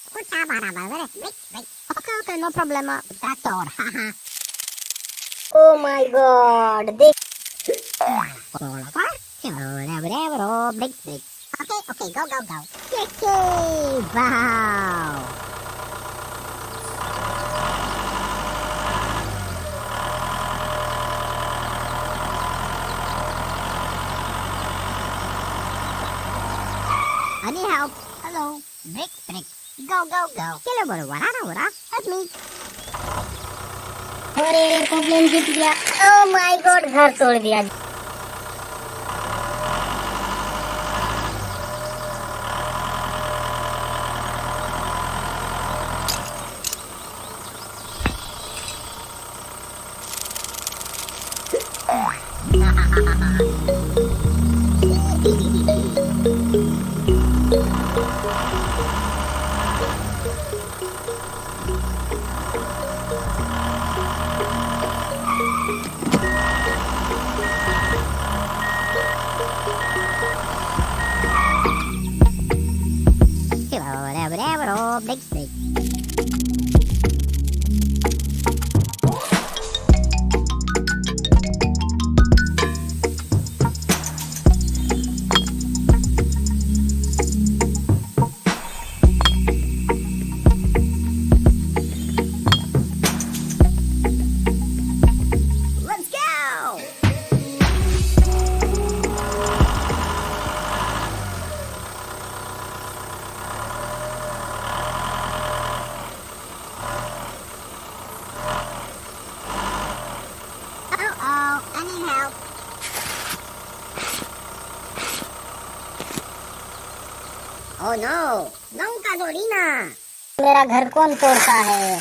Escucha, para, okay, no problema. Tractor, haha. Oh my god, देख Okay, go. Yay, wow. I need help. Hello. Brick. Go. Hello, what? Help me. अरे को plane जीत गया। Oh my god, घर तोड़ दिया। Hello, brick. Let's go. Uh-oh, I need help. Oh no, nunca Dorina. मेरा घर कौन तोड़ता है?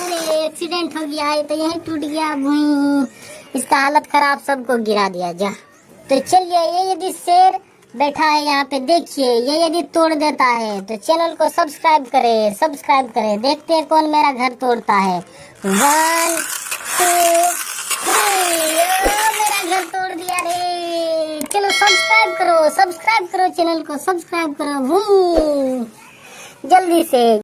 अरे एक्सीडेंट हो गया है तो यही टूट गया भूं। इसका हालत खराब, सबको गिरा दिया जा। तो चलिए, ये यदि शेर बैठा है यहाँ पे, देखिए, ये यदि तोड़ देता है तो चैनल को सब्सक्राइब करें। देखते हैं कौन मेरा घर तोड़ता है। 1 2 3। मेरा घर तोड़ दिया रे। चलो सब्सक्राइब करो चैनल को, सब्सक्राइब करो जल्दी से।